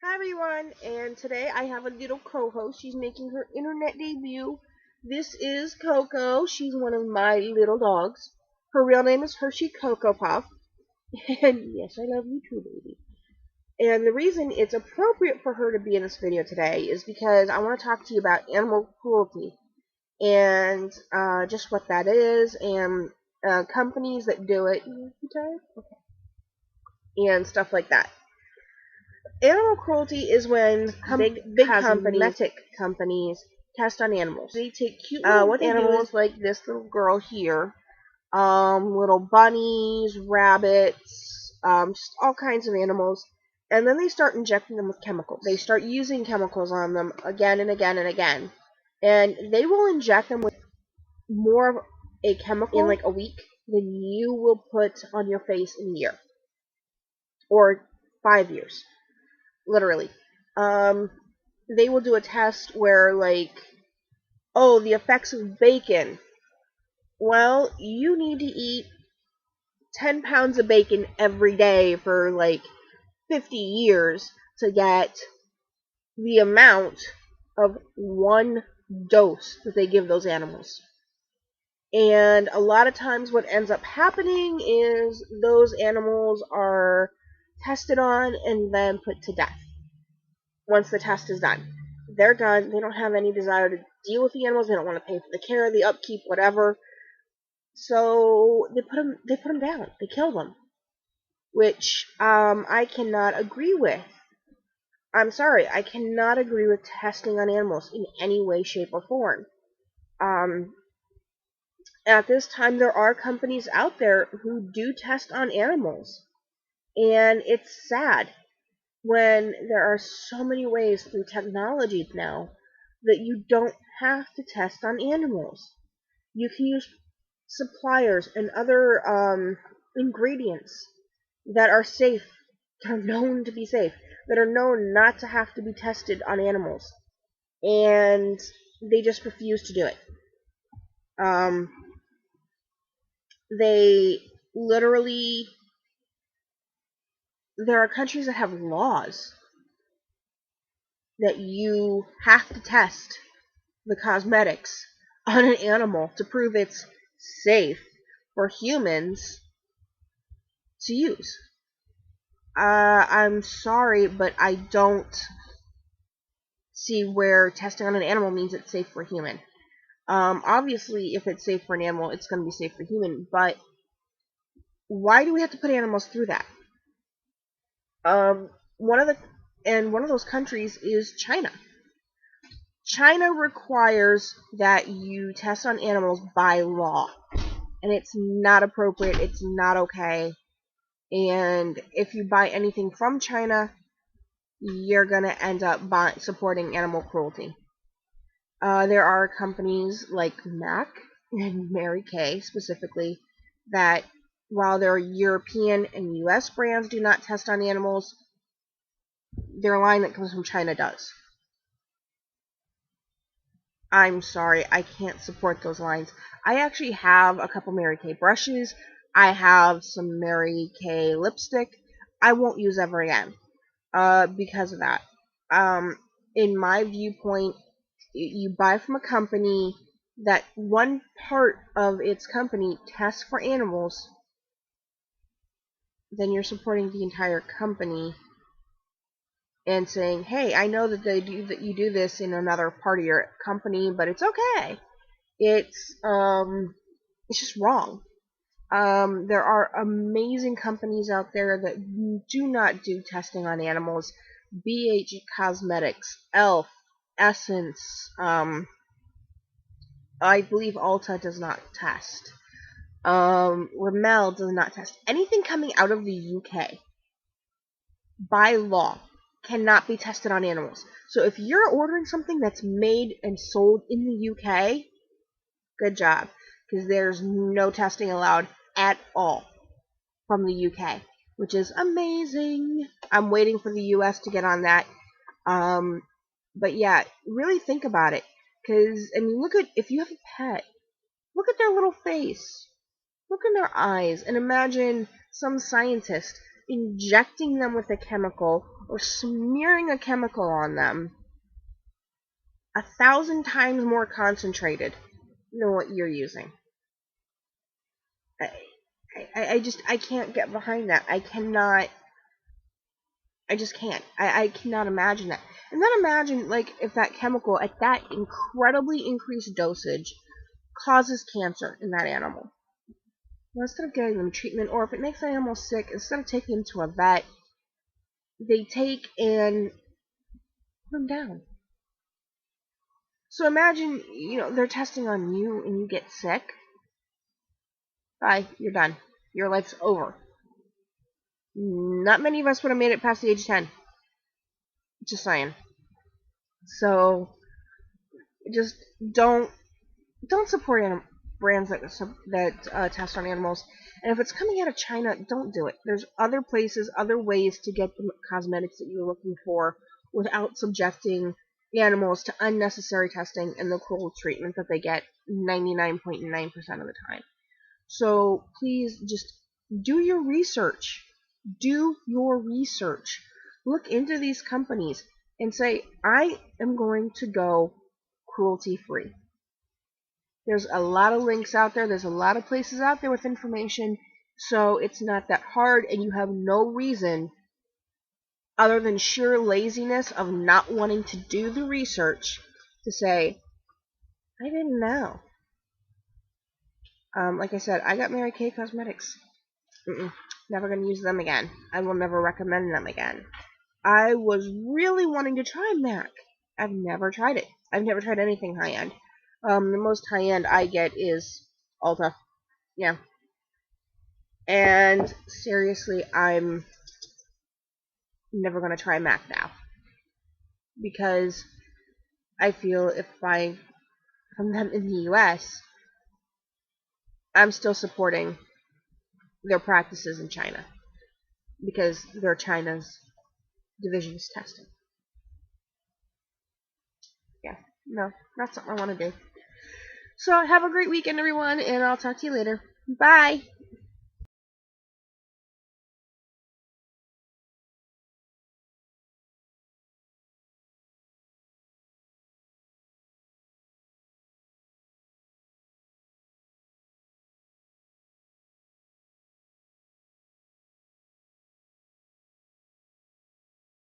Hi everyone, and today I have a little co-host. She's making her internet debut. This is Coco. She's one of my little dogs. Her real name is Hershey Cocoa Puff. And yes, I love you too, baby. And the reason it's appropriate for her to be in this video today is because I want to talk to you about animal cruelty and just what that is and companies that do it. And stuff like that. Animal cruelty is when big cosmetic companies test on animals. They take cute little animals like this little girl here, little bunnies, rabbits, just all kinds of animals, and then they start injecting them with chemicals. They start using chemicals on them again and again and again, and they will inject them with more of a chemical in like a week than you will put on your face in a year or 5 years. Literally. They will do a test where, like, oh, the effects of bacon. Well, you need to eat 10 pounds of bacon every day for, like, 50 years to get the amount of one dose that they give those animals. And a lot of times what ends up happening is those animals are tested on and then put to death. Once the test is done, they're done. They don't have any desire to deal with the animals. They don't want to pay for the care, the upkeep, whatever. So they put them down. They kill them, which I cannot agree with. I'm sorry, I cannot agree with testing on animals in any way, shape, or form. At this time, there are companies out there who do test on animals, and it's sad when there are so many ways through technology now that you don't have to test on animals. You can use suppliers and other ingredients that are safe, that are known to be safe, that are known not to have to be tested on animals. And they just refuse to do it. They literally, there are countries that have laws that you have to test the cosmetics on an animal to prove it's safe for humans to use. I'm sorry, but I don't see where testing on an animal means it's safe for human. Obviously, if it's safe for an animal, it's going to be safe for human, but why do we have to put animals through that? One of those countries is China. China requires that you test on animals by law, and it's not appropriate, it's not okay, and if you buy anything from China, you're going to end up supporting animal cruelty. There are companies like Mac and Mary Kay specifically that, while their European and US brands do not test on animals, their line that comes from China does. I'm sorry, I can't support those lines. I actually have a couple Mary Kay brushes. I have some Mary Kay lipstick. I won't use ever again because of that. In my viewpoint, you buy from a company that one part of its company tests for animals, then you're supporting the entire company and saying, hey, I know that you do this in another part of your company, but it's okay. It's just wrong. There are amazing companies out there that do not do testing on animals. BH Cosmetics, Elf, Essence, I believe Ulta does not test. Rimmel does not test. Anything coming out of the UK, by law, cannot be tested on animals. So if you're ordering something that's made and sold in the UK, good job, because there's no testing allowed at all from the UK, which is amazing. I'm waiting for the US to get on that. But yeah, really think about it, because I mean, if you have a pet, look at their little face, look in their eyes, and imagine some scientist injecting them with a chemical or smearing a chemical on them 1,000 times more concentrated than what you're using. I can't get behind that. I just can't. I cannot imagine that. And then imagine, like, if that chemical at that incredibly increased dosage causes cancer in that animal. Well, instead of giving them treatment, or if it makes the animal sick, instead of taking them to a vet, they take and put them down. So imagine, they're testing on you and you get sick. Bye, you're done. Your life's over. Not many of us would have made it past the age of 10. Just saying. So, just don't support brands that test on animals. And if it's coming out of China, don't do it. There's other places, other ways to get the cosmetics that you're looking for without subjecting the animals to unnecessary testing and the cruel treatment that they get 99.9% of the time. So please just do your research. Do your research. Look into these companies and say, I am going to go cruelty-free. There's a lot of links out there. There's a lot of places out there with information. So it's not that hard, and you have no reason other than sheer laziness of not wanting to do the research to say, I didn't know. Like I said, I got Mary Kay Cosmetics. Never going to use them again. I will never recommend them again. I was really wanting to try MAC. I've never tried it. I've never tried anything high-end. The most high-end I get is Ulta. Yeah. And seriously, I'm never going to try MAC now. Because I feel if I from them in the US, I'm still supporting their practices in China. Because they're China's division is testing. Yeah. No, not something I want to do. So have a great weekend, everyone, and I'll talk to you later. Bye!